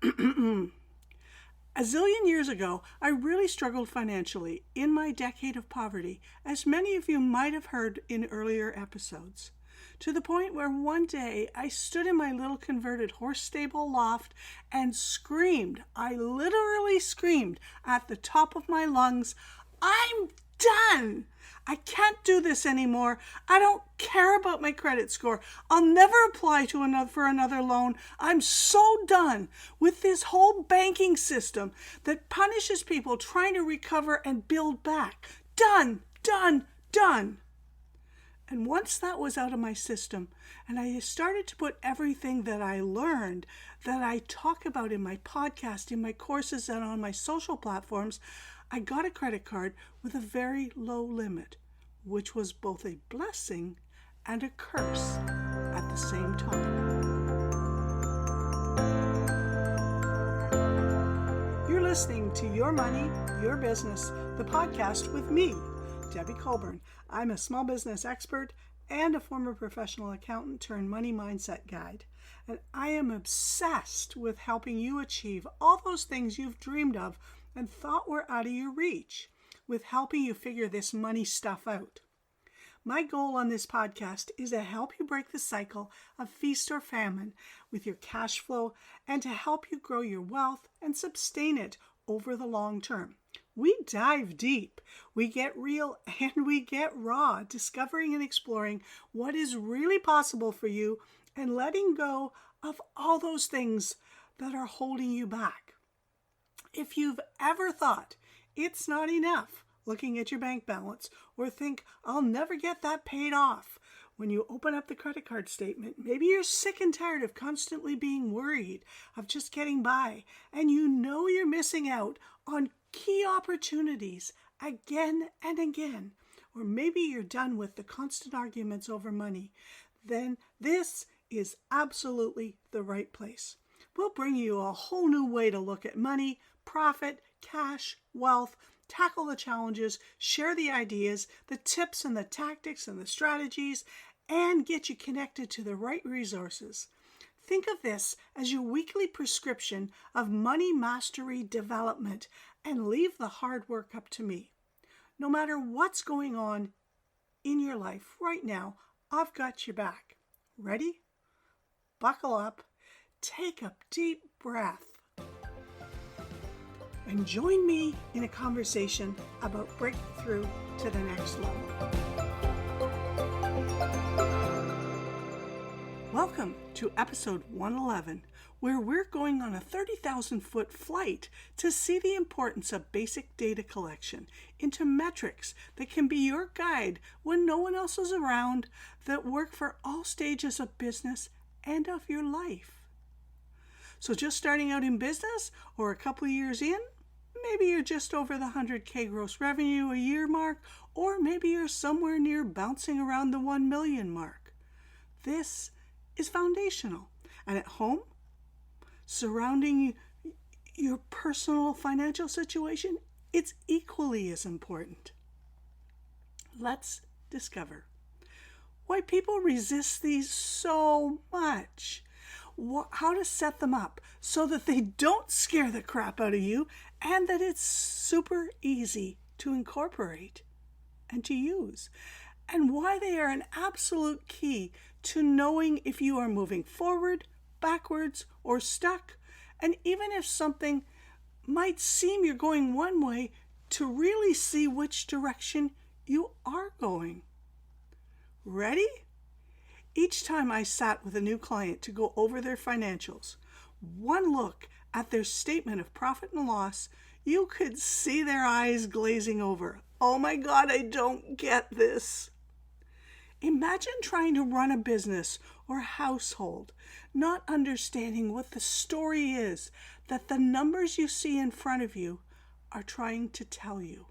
A zillion years ago, I really struggled financially in my decade of poverty, as many of you might have heard in earlier episodes, to the point where one day I stood in my little converted horse stable loft and screamed, I literally screamed at the top of my lungs, "I'm done! I can't do this anymore. I don't care about my credit score. I'll never apply for another loan. I'm so done with this whole banking system that punishes people trying to recover and build back. Done, done, done." And once that was out of my system, and I started to put everything that I learned, that I talk about in my podcast, in my courses, and on my social platforms, I got a credit card with a very low limit, which was both a blessing and a curse at the same time. You're listening to Your Money, Your Business, the podcast with me, Debbie Colburn. I'm a small business expert and a former professional accountant turned money mindset guide. And I am obsessed with helping you achieve all those things you've dreamed of and thought were out of your reach, with helping you figure this money stuff out. My goal on this podcast is to help you break the cycle of feast or famine with your cash flow and to help you grow your wealth and sustain it over the long term. We dive deep, we get real, and we get raw, discovering and exploring what is really possible for you and letting go of all those things that are holding you back. If you've ever thought it's not enough looking at your bank balance or think, "I'll never get that paid off," when you open up the credit card statement, maybe you're sick and tired of constantly being worried, of just getting by, and you know you're missing out on key opportunities again and again, or maybe you're done with the constant arguments over money, then this is absolutely the right place. We'll bring you a whole new way to look at money, profit, cash, wealth, tackle the challenges, share the ideas, the tips and the tactics and the strategies, and get you connected to the right resources. Think of this as your weekly prescription of money mastery development and leave the hard work up to me. No matter what's going on in your life right now, I've got your back. Ready? Buckle up, take a deep breath, and join me in a conversation about breaking through to the next level. Welcome to episode 111, where we're going on a 30,000-foot flight to see the importance of basic data collection into metrics that can be your guide when no one else is around, that work for all stages of business and of your life. So just starting out in business or a couple of years in, maybe you're just over the 100K gross revenue a year mark, or maybe you're somewhere near bouncing around the 1 million mark. This is foundational. And at home, surrounding your personal financial situation, it's equally as important. Let's discover why people resist these so much, how to set them up so that they don't scare the crap out of you, and that it's super easy to incorporate and to use, and why they are an absolute key to knowing if you are moving forward, backwards, or stuck, and even if something might seem you're going one way, to really see which direction you are going. Ready? Each time I sat with a new client to go over their financials, one look at their statement of profit and loss, you could see their eyes glazing over. Oh my God, I don't get this. Imagine trying to run a business or household, not understanding what the story is that the numbers you see in front of you are trying to tell you.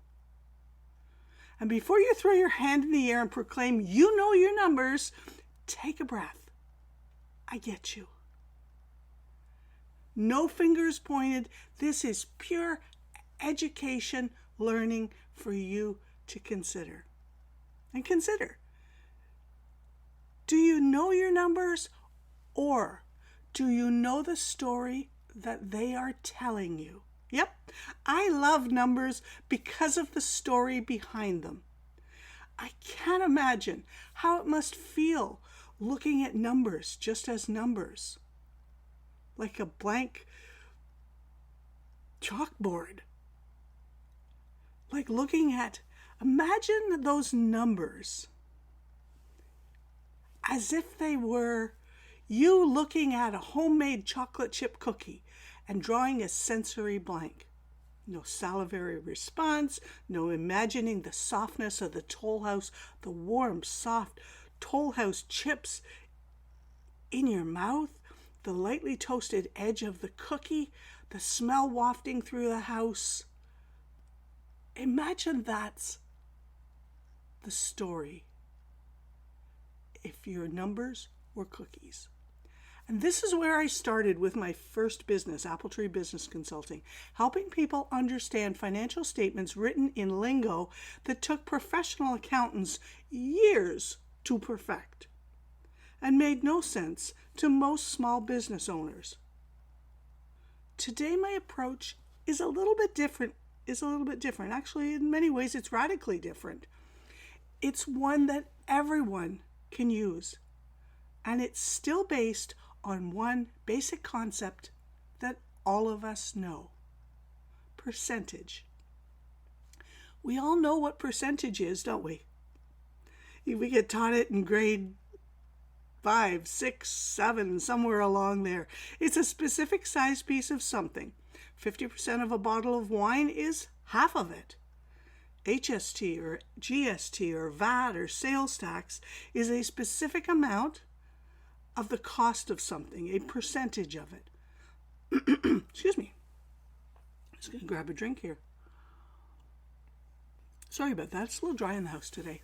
And before you throw your hand in the air and proclaim you know your numbers, take a breath. I get you. No fingers pointed. This is pure education, learning for you to consider. And consider, do you know your numbers, or do you know the story that they are telling you. Yep, I love numbers because of the story behind them. I can't imagine how it must feel looking at numbers just as numbers, like a blank chalkboard. Like looking at, imagine those numbers as if they were you looking at a homemade chocolate chip cookie and drawing a sensory blank. No salivary response, no imagining the softness of the Toll House, the warm, soft Toll House chips in your mouth, the lightly toasted edge of the cookie, the smell wafting through the house. Imagine that's the story if your numbers were cookies. And this is where I started with my first business, Apple Tree Business Consulting, helping people understand financial statements written in lingo that took professional accountants years to perfect and made no sense to most small business owners. Today, my approach is a little bit different. Actually, in many ways, it's radically different. It's one that everyone can use, and it's still based on one basic concept that all of us know: percentage. We all know what percentage is, don't we? We get taught it in grade 5, 6, 7, somewhere along there. It's a specific size piece of something. 50% of a bottle of wine is half of it. HST or GST or VAT or sales tax is a specific amount of the cost of something, a percentage of it. Excuse me. I'm just going to grab a drink here. Sorry about that. It's a little dry in the house today.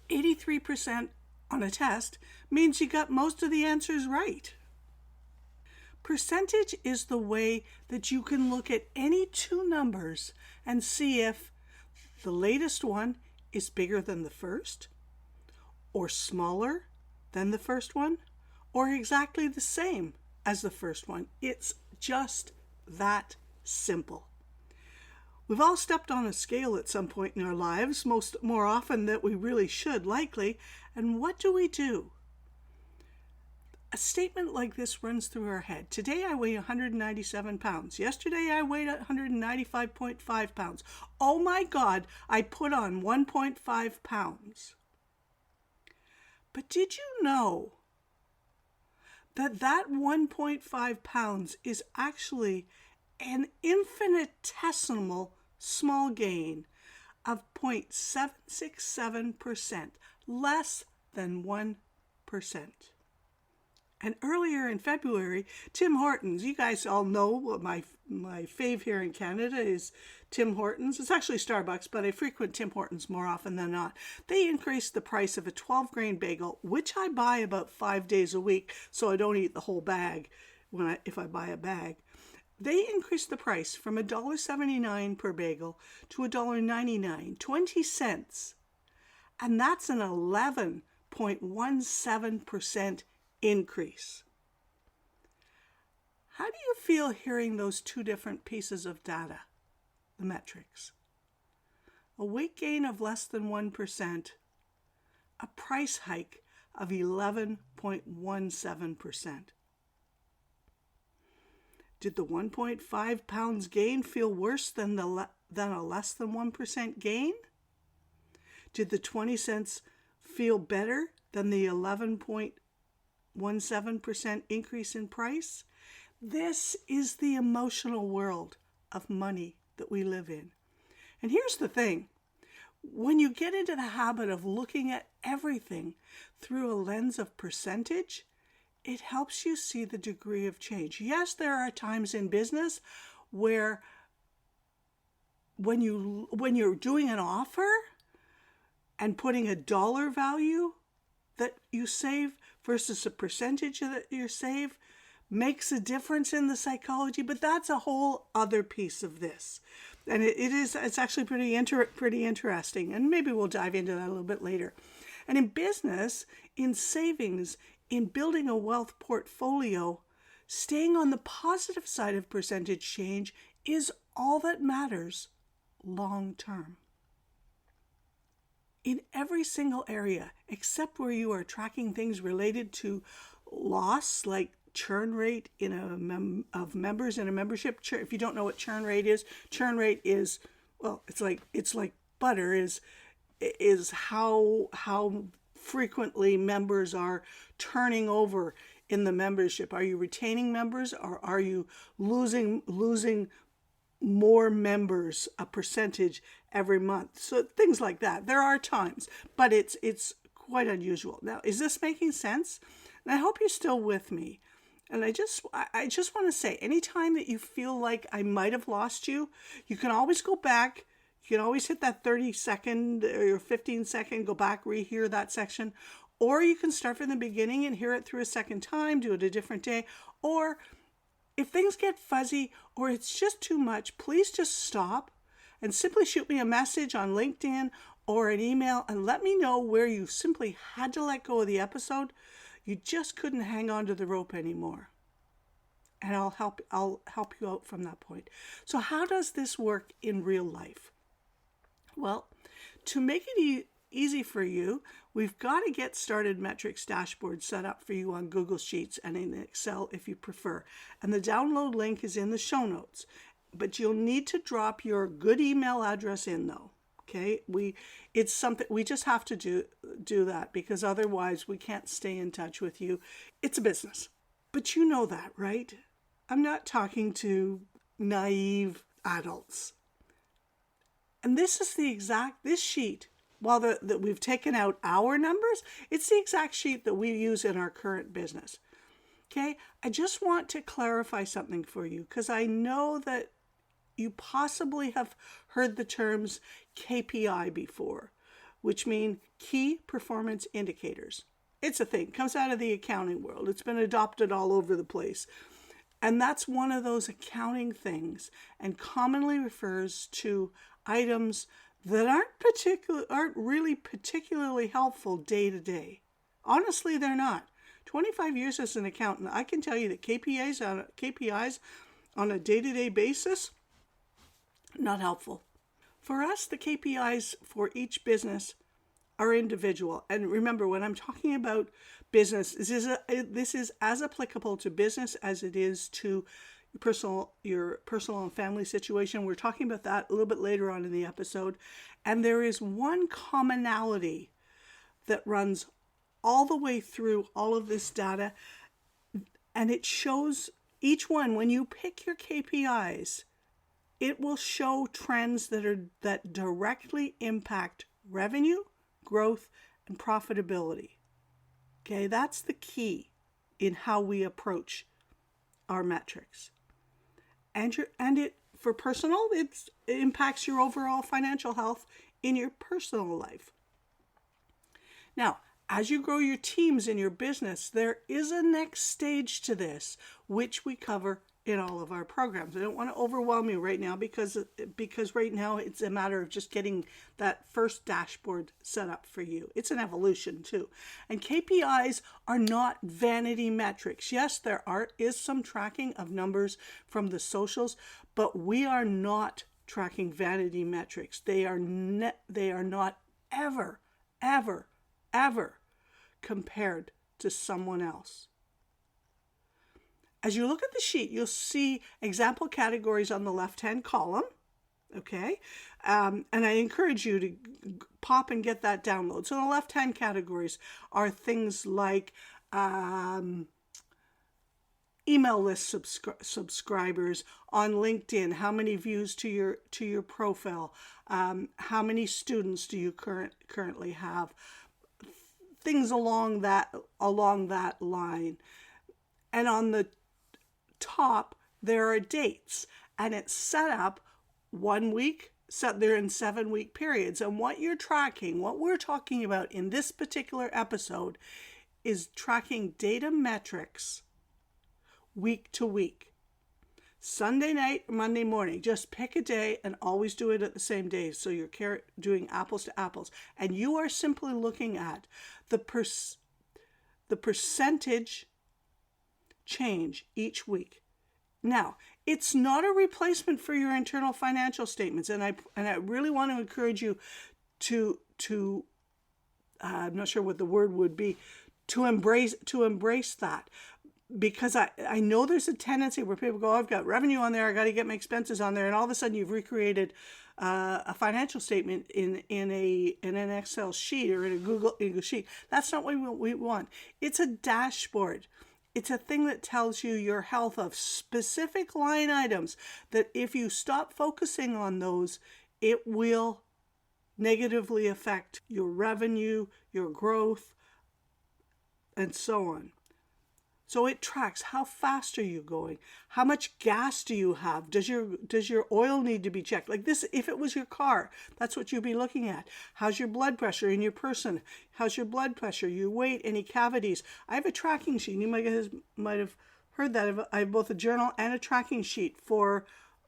83% on a test means you got most of the answers right. Percentage is the way that you can look at any two numbers and see if the latest one is bigger than the first, or smaller than the first one, or exactly the same as the first one. It's just that simple. We've all stepped on a scale at some point in our lives, more often than we really should, likely. And what do? A statement like this runs through our head. Today I weigh 197 pounds. Yesterday I weighed 195.5 pounds. Oh my God, I put on 1.5 pounds. But did you know that 1.5 pounds is actually an infinitesimal small gain of 0.767%, less than 1%. And earlier in February, Tim Hortons, you guys all know what my fave here in Canada is Tim Hortons. It's actually Starbucks, but I frequent Tim Hortons more often than not. They increased the price of a 12-grain bagel, which I buy about 5 days a week, so I don't eat the whole bag if I buy a bag. They increased the price from $1.79 per bagel to $1.99, 20 cents. And that's an 11.17% increase. How do you feel hearing those two different pieces of data, the metrics? A weight gain of less than 1%, a price hike of 11.17%. Did the 1.5 pounds gain feel worse than a less than 1% gain? Did the 20 cents feel better than the 11.17% increase in price? This is the emotional world of money that we live in. And here's the thing. When you get into the habit of looking at everything through a lens of percentage, it helps you see the degree of change. Yes, there are times in business where when you're doing an offer and putting a dollar value that you save versus a percentage that you save makes a difference in the psychology, but that's a whole other piece of this. And it's actually pretty interesting, and maybe we'll dive into that a little bit later. And in business, in savings, in building a wealth portfolio, Staying on the positive side of percentage change is all that matters long term. In every single area, except where you are tracking things related to loss, like churn rate of members in a membership. If you don't know what churn rate is, well, it's like butter, is how frequently members are turning over in the membership. Are you retaining members, or are you losing more members, a percentage every month? So things like that. There are times, but it's quite unusual. Now, is this making sense? And I hope you're still with me. And I just want to say, anytime that you feel like I might have lost you, you can always go back. You can always hit that 30-second or 15-second, go back, rehear that section. Or you can start from the beginning and hear it through a second time, do it a different day. Or if things get fuzzy or it's just too much, please just stop and simply shoot me a message on LinkedIn or an email and let me know where you simply had to let go of the episode. You just couldn't hang on to the rope anymore. And I'll help you out from that point. So how does this work in real life? Well, to make it easy for you, we've got to get started metrics dashboard set up for you on Google Sheets and in Excel if you prefer. And the download link is in the show notes. But you'll need to drop your good email address in though. Okay, it's something we just have to do that, because otherwise we can't stay in touch with you. It's a business. But you know that, right? I'm not talking to naive adults. And this is this sheet, while that we've taken out our numbers, it's the exact sheet that we use in our current business. Okay, I just want to clarify something for you, because I know that you possibly have heard the terms KPI before, which mean key performance indicators. It's a thing, it comes out of the accounting world. It's been adopted all over the place. And that's one of those accounting things, and commonly refers to items that aren't really particularly helpful day to day. Honestly, they're not. 25 years as an accountant, I can tell you that KPIs on a day-to-day basis, not helpful. For us, the KPIs for each business are individual. And remember, when I'm talking about business, this is as applicable to business as it is to your personal and family situation. We're talking about that a little bit later on in the episode. And there is one commonality that runs all the way through all of this data. And it shows each one, when you pick your KPIs, it will show trends that directly impact revenue, growth, and profitability. Okay, that's the key in how we approach our metrics. And for personal, it impacts your overall financial health in your personal life. Now, as you grow your teams in your business, there is a next stage to this, which we cover in all of our programs. I don't want to overwhelm you right now because right now it's a matter of just getting that first dashboard set up for you. It's an evolution too. And KPIs are not vanity metrics. Yes, there is some tracking of numbers from the socials, but we are not tracking vanity metrics. They are not ever compared to someone else. As you look at the sheet, you'll see example categories on the left-hand column, okay? And I encourage you to pop and get that download. So the left-hand categories are things like email list subscribers on LinkedIn, how many views to your profile, how many students do you currently have, things along that line. And on the top, there are dates, and it's set up 1 week, they're in 7-week periods. And what we're talking about in this particular episode is tracking data metrics week to week. Sunday night, Monday morning, just pick a day and always do it at the same day. So you're doing apples to apples. And you are simply looking at the percentage change each week. Now, it's not a replacement for your internal financial statements, and I really want to encourage you to I'm not sure what the word would be, to embrace that, because I know there's a tendency where people go, oh, I've got revenue on there, I got to get my expenses on there, and all of a sudden you've recreated a financial statement in an Excel sheet or in a Google sheet. That's not what we want. It's a dashboard. It's a thing that tells you your health of specific line items that if you stop focusing on those, it will negatively affect your revenue, your growth, and so on. So it tracks how fast are you going? How much gas do you have? Does your oil need to be checked? Like this, if it was your car, that's what you'd be looking at. How's your blood pressure in your person? How's your blood pressure, your weight, any cavities? I have a tracking sheet. You might have heard that. I have both a journal and a tracking sheet for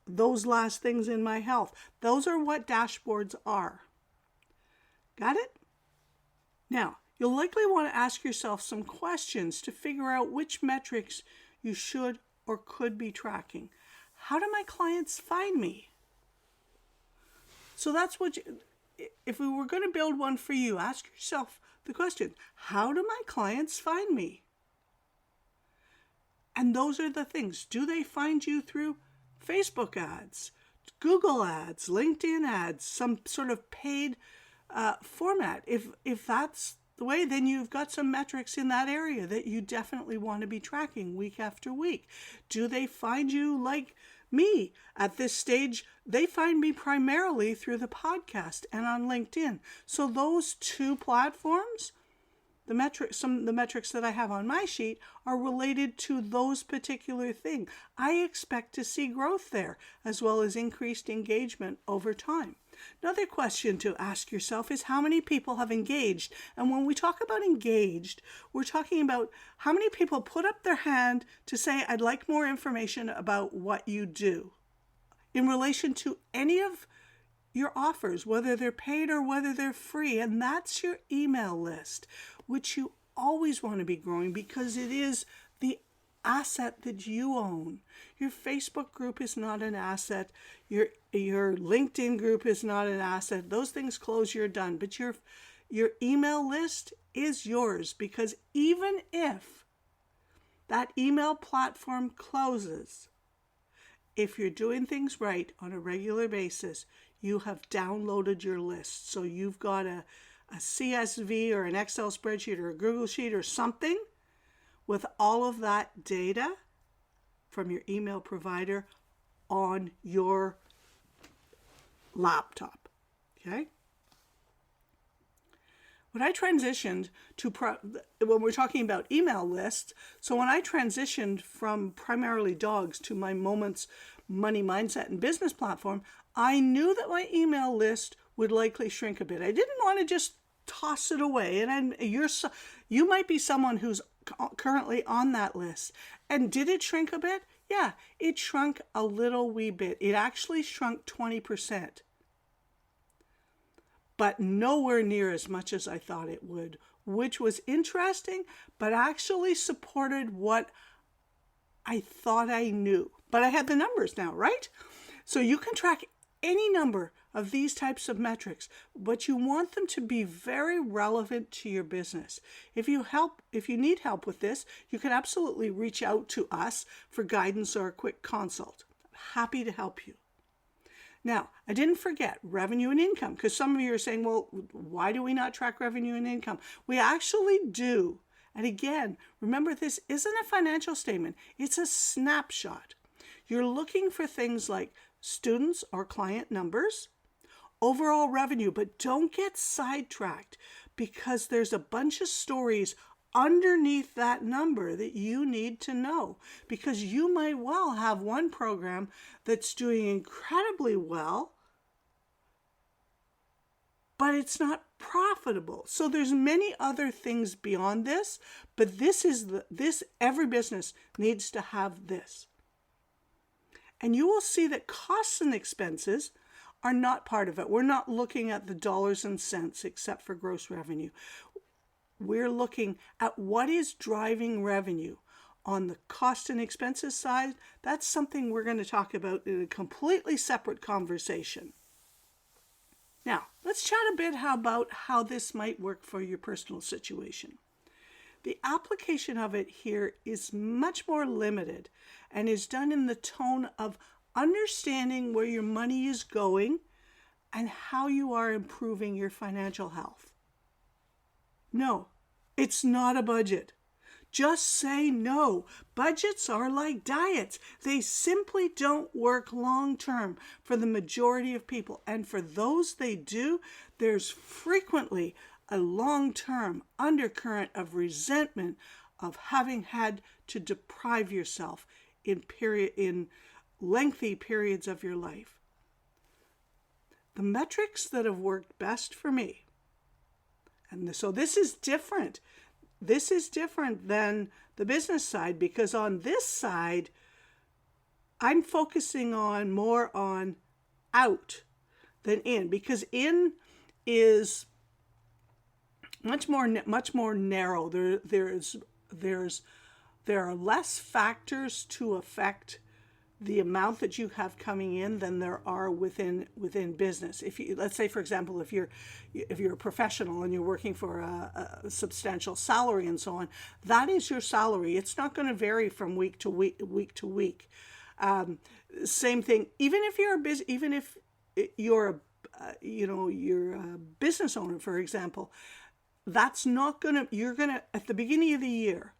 those last things in my health. Those are what dashboards are. Got it? Now, you'll likely want to ask yourself some questions to figure out which metrics you should or could be tracking. How do my clients find me? So that's what if we were going to build one for you, ask yourself the question, how do my clients find me? And those are the things. Do they find you through Facebook ads, Google ads, LinkedIn ads, some sort of paid format? If that's the way, then you've got some metrics in that area that you definitely want to be tracking week after week. Do they find you like me? At this stage, they find me primarily through the podcast and on LinkedIn. So those two platforms, the metrics that I have on my sheet are related to those particular things. I expect to see growth there, as well as increased engagement over time. Another question to ask yourself is how many people have engaged? And when we talk about engaged, we're talking about how many people put up their hand to say, I'd like more information about what you do in relation to any of your offers, whether they're paid or whether they're free. And that's your email list, which you always want to be growing because it is the asset that you own. Your Facebook group is not an asset. Your LinkedIn group is not an asset. Those things close, you're done. But your email list is yours, because even if that email platform closes, if you're doing things right on a regular basis, you have downloaded your list. So you've got a CSV or an Excel spreadsheet or a Google sheet or something with all of that data from your email provider on your laptop. Okay? When I transitioned to, when we're talking about email lists, so when I transitioned from primarily dogs to my Moments Money Mindset and Business platform, I knew that my email list would likely shrink a bit. I didn't want to just toss it away. And you might be someone who's currently on that list. And did it shrink a bit? Yeah, it shrunk a little wee bit. It actually shrunk 20%. But nowhere near as much as I thought it would, which was interesting, but actually supported what I thought I knew. But I had the numbers now, right? So you can track any number of these types of metrics, but you want them to be very relevant to your business. If you need help with this, you can absolutely reach out to us for guidance or a quick consult. I'm happy to help you. Now, I didn't forget revenue and income, because some of you are saying, well, why do we not track revenue and income? We actually do. And again, remember, this isn't a financial statement. It's a snapshot. You're looking for things like students or client numbers, overall revenue, but don't get sidetracked, because there's a bunch of stories underneath that number that you need to know, because you might well have one program that's doing incredibly well, but it's not profitable. So there's many other things beyond this, but this every business needs to have this. And you will see that costs and expenses are not part of it. We're not looking at the dollars and cents except for gross revenue. We're looking at what is driving revenue. on the cost and expenses side, that's something we're going to talk about in a completely separate conversation. Now, let's chat a bit about how this might work for your personal situation. The application of it here is much more limited and is done in the tone of understanding where your money is going and how you are improving your financial health. No, it's not a budget. Just say no. Budgets are like diets. They simply don't work long term for the majority of people. And for those they do, there's frequently a long-term undercurrent of resentment of having had to deprive yourself in lengthy periods of your life. The metrics that have worked best for me, and so this is different. This is different than the business side, because on this side, I'm focusing more on out than in, because in is much more narrow. There are less factors to affect the amount that you have coming in than there are within business. If you, let's say, for example, if you're a professional and you're working for a substantial salary and so on, that is your salary. It's not going to vary from week to week. Same thing. Even if you're a business owner, for example, that's not gonna. You're gonna at the beginning of the year,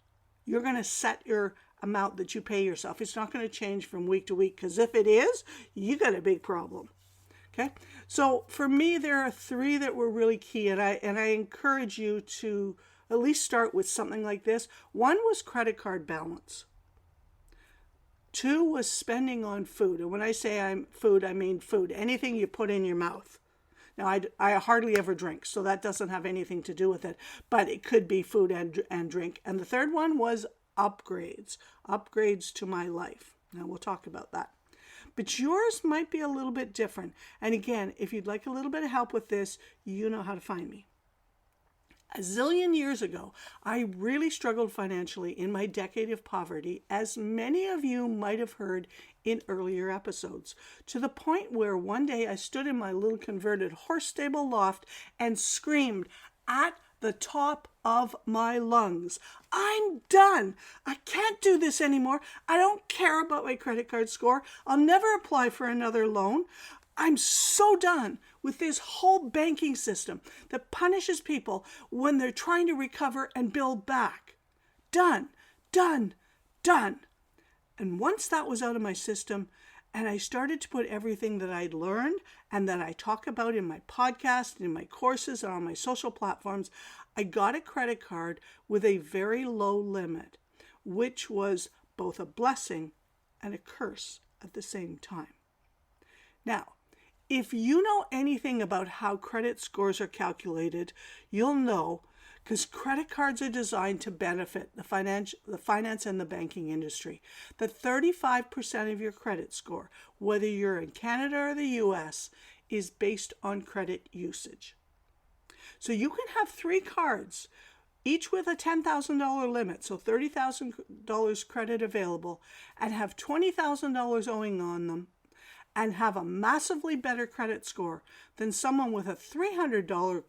you're gonna set your amount that you pay yourself. It's not going to change from week to week, because if it is, you got a big problem. Okay, so for me, there are three that were really key, and I encourage you to at least start with something like this. One was credit card balance. Two was spending on food, and when I say I mean food. Anything you put in your mouth. Now, I hardly ever drink, so that doesn't have anything to do with it, but it could be food and drink. And the third one was upgrades to my life. Now we'll talk about that. But yours might be a little bit different. And again, if you'd like a little bit of help with this, you know how to find me. A zillion years ago, I really struggled financially in my decade of poverty, as many of you might have heard in earlier episodes, to the point where one day I stood in my little converted horse stable loft and screamed at the top of my lungs, "I'm done. I can't do this anymore. I don't care about my credit card score. I'll never apply for another loan. I'm so done with this whole banking system that punishes people when they're trying to recover and build back. Done, done, done." And once that was out of my system, and I started to put everything that I'd learned and that I talk about in my podcast, in my courses, and on my social platforms, I got a credit card with a very low limit, which was both a blessing and a curse at the same time. Now, if you know anything about how credit scores are calculated, you'll know, because credit cards are designed to benefit the finance and the banking industry, that 35% of your credit score, whether you're in Canada or the US, is based on credit usage. So you can have 3 cards, each with a $10,000 limit, so $30,000 credit available, and have $20,000 owing on them, and have a massively better credit score than someone with a $300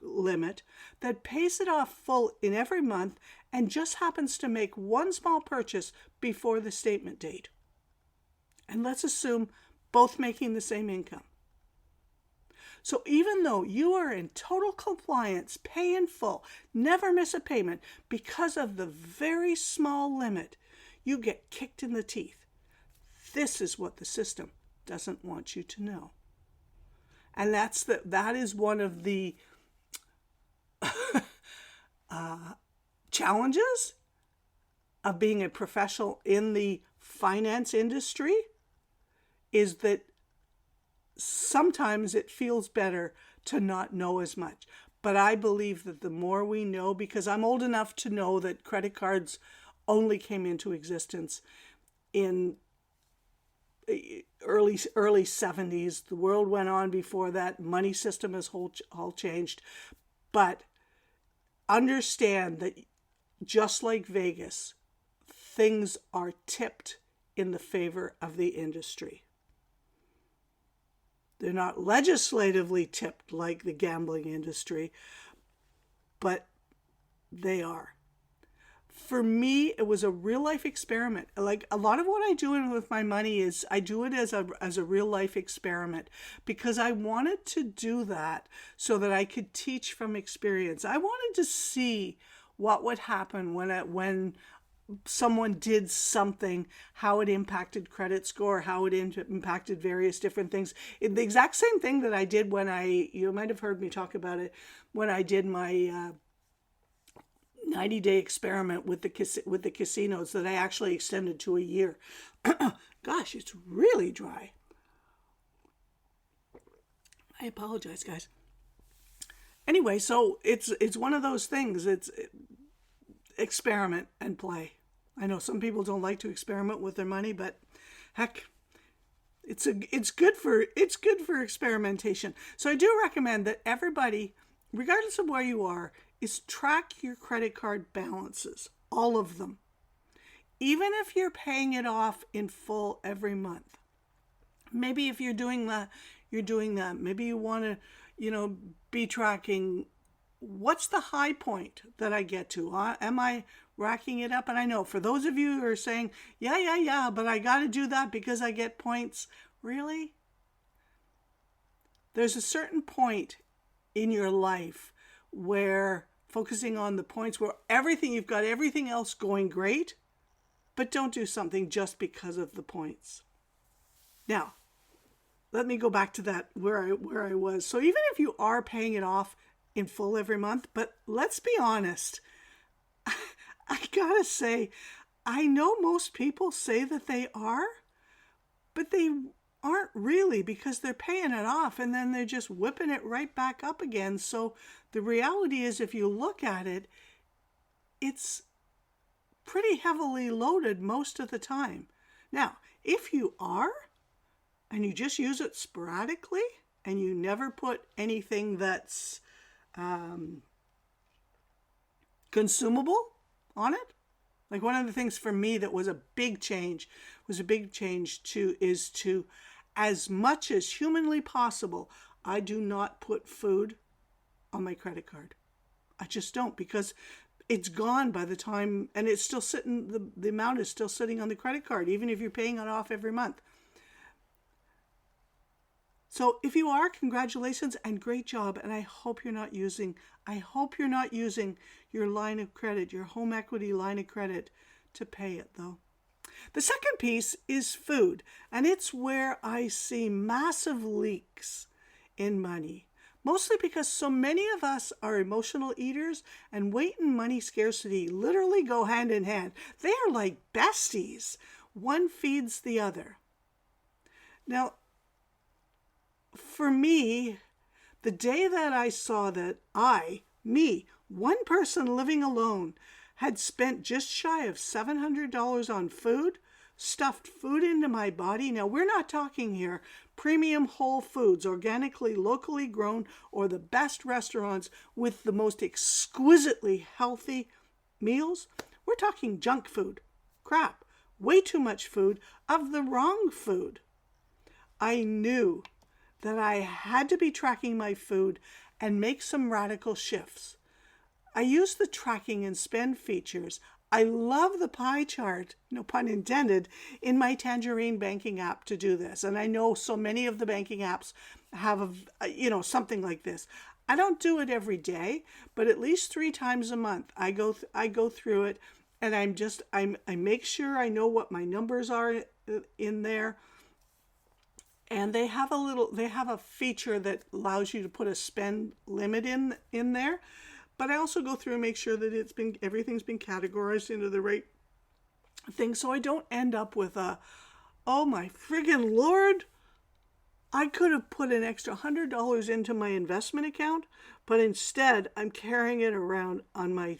limit that pays it off full in every month and just happens to make one small purchase before the statement date. And let's assume both making the same income. So even though you are in total compliance, pay in full, never miss a payment, because of the very small limit, you get kicked in the teeth. This is what the system doesn't want you to know. And that is one of the challenges of being a professional in the finance industry, is that sometimes it feels better to not know as much. But I believe that the more we know, because I'm old enough to know that credit cards only came into existence in early 70s. The world went on before that. Money system has all changed. But understand that just like Vegas, things are tipped in the favor of the industry. They're not legislatively tipped like the gambling industry, but they are. For me, it was a real life experiment. Like a lot of what I do with my money is I do it as a real life experiment because I wanted to do that so that I could teach from experience. I wanted to see what would happen when someone did something, how it impacted credit score, how it impacted various different things. The exact same thing that I did you might have heard me talk about it, when I did my 90-day experiment with the casinos that I actually extended to a year. Gosh, it's really dry. I apologize, guys. Anyway, so it's one of those things. It's experiment and play. I know some people don't like to experiment with their money, but heck, it's good for experimentation. So I do recommend that everybody, regardless of where you are, is track your credit card balances, all of them. Even if you're paying it off in full every month. Maybe if you're doing that, maybe you want to, be tracking what's the high point that I get to? Am I racking it up? And I know for those of you who are saying, yeah, but I got to do that because I get points. Really? There's a certain point in your life where focusing on the points where you've got everything else going great, but don't do something just because of the points. Now, let me go back to that where I was. So even if you are paying it off in full every month, but let's be honest, I gotta say, I know most people say that they are, but they aren't really, because they're paying it off and then they're just whipping it right back up again. So the reality is, if you look at it, it's pretty heavily loaded most of the time. Now, if you are, and you just use it sporadically, and you never put anything that's consumable on it, like one of the things for me that was a big change is to, as much as humanly possible, I do not put food on my credit card. I just don't, because it's gone by the time, and it's still sitting, the amount is still sitting on the credit card, even if you're paying it off every month. So if you are, congratulations and great job. And I hope you're not using your line of credit, your home equity line of credit, to pay it though. The second piece is food, and it's where I see massive leaks in money. Mostly because so many of us are emotional eaters, and weight and money scarcity literally go hand in hand. They are like besties. One feeds the other. Now, for me, the day that I saw that one person living alone, had spent just shy of $700 on food, stuffed food into my body. Now, we're not talking here premium whole foods, organically, locally grown, or the best restaurants with the most exquisitely healthy meals. We're talking junk food, crap, way too much food of the wrong food. I knew that I had to be tracking my food and make some radical shifts. I use the tracking and spend features. I love the pie chart, no pun intended, in my Tangerine banking app to do this. And I know so many of the banking apps have something like this. I don't do it every day, but at least 3 times a month I go through it, and I make sure I know what my numbers are in there. And they have a feature that allows you to put a spend limit in there. But I also go through and make sure that everything's been categorized into the right thing, so I don't end up with oh my friggin' Lord, I could have put an extra $100 into my investment account, but instead I'm carrying it around on my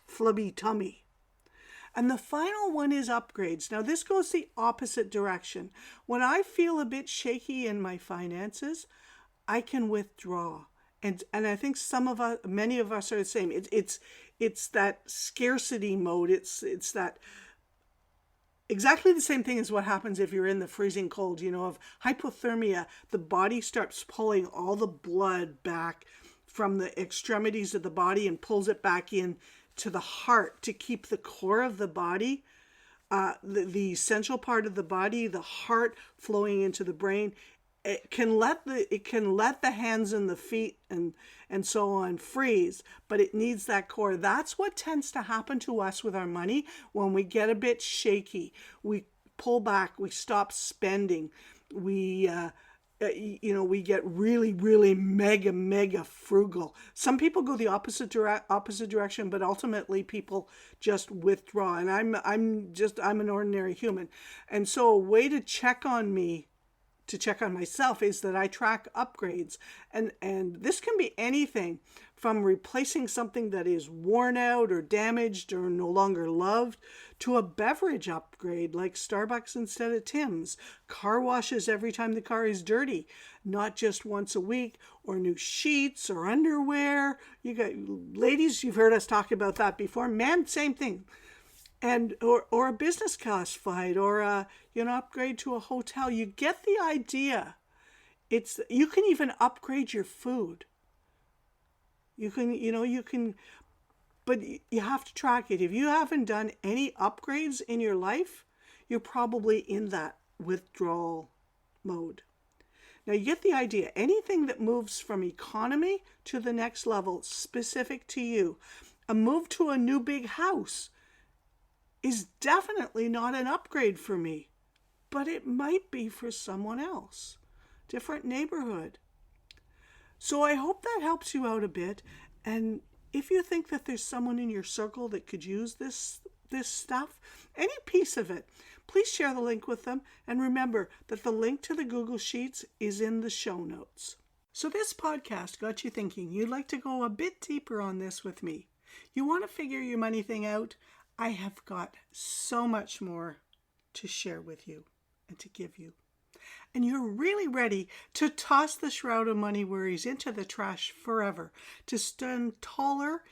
flubby tummy. And the final one is upgrades. Now, this goes the opposite direction. When I feel a bit shaky in my finances, I can withdraw. And I think many of us are the same. It's that scarcity mode. It's that exactly the same thing as what happens if you're in the freezing cold, of hypothermia. The body starts pulling all the blood back from the extremities of the body and pulls it back in to the heart to keep the core of the body, the essential part of the body, the heart, flowing into the brain. It can let the hands and the feet and so on freeze, but it needs that core. That's what tends to happen to us with our money when we get a bit shaky. We pull back, we stop spending, we get really, really mega frugal. Some people go the opposite direction, but ultimately people just withdraw. And I'm an ordinary human. And so a way to check on myself is that I track upgrades. And this can be anything from replacing something that is worn out or damaged or no longer loved, to a beverage upgrade like Starbucks instead of Tim's, car washes every time the car is dirty, not just once a week, or new sheets or underwear. You got ladies, you've heard us talk about that before. Men, same thing. And or a business class flight, or upgrade to a hotel. You get the idea. You can even upgrade your food. You can, but you have to track it. If you haven't done any upgrades in your life, you're probably in that withdrawal mode. Now you get the idea. Anything that moves from economy to the next level, specific to you, a move to a new big house is definitely not an upgrade for me, but it might be for someone else. Different neighborhood. So I hope that helps you out a bit. And if you think that there's someone in your circle that could use this stuff, any piece of it, please share the link with them. And remember that the link to the Google Sheets is in the show notes. So this podcast got you thinking you'd like to go a bit deeper on this with me. You want to figure your money thing out? I have got so much more to share with you and to give you. And you're really ready to toss the shroud of money worries into the trash forever, to stand taller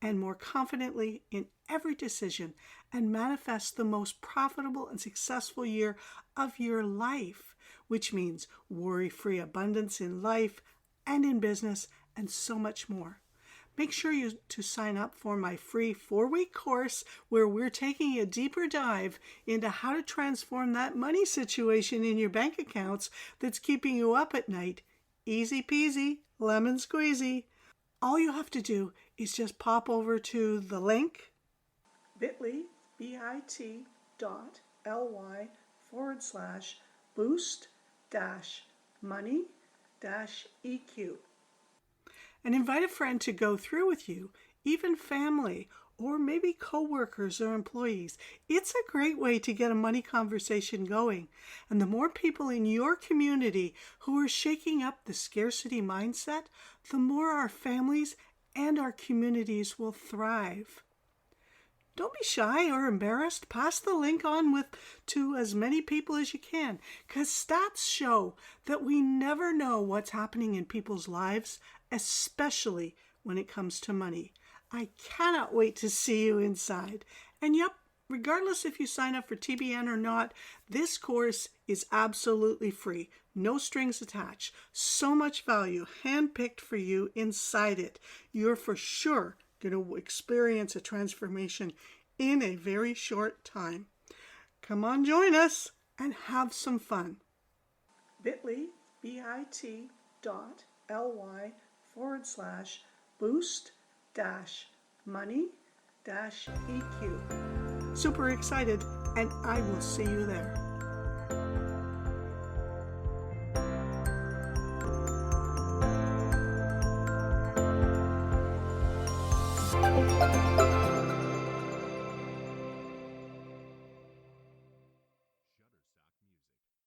and more confidently in every decision and manifest the most profitable and successful year of your life, which means worry-free abundance in life and in business and so much more. Make sure to sign up for my free 4-week course where we're taking a deeper dive into how to transform that money situation in your bank accounts that's keeping you up at night. Easy peasy, lemon squeezy. All you have to do is just pop over to the link, bit.ly/boost-money-EQ. And invite a friend to go through with you, even family, or maybe coworkers or employees. It's a great way to get a money conversation going. And the more people in your community who are shaking up the scarcity mindset, the more our families and our communities will thrive. Don't be shy or embarrassed. Pass the link on to as many people as you can, because stats show that we never know what's happening in people's lives, especially when it comes to money. I cannot wait to see you inside. And yep, regardless if you sign up for TBN or not, this course is absolutely free. No strings attached. So much value handpicked for you inside it. You're for sure going to experience a transformation in a very short time. Come on, join us and have some fun. bit.ly/boost-money-EQ. Super excited, and I will see you there.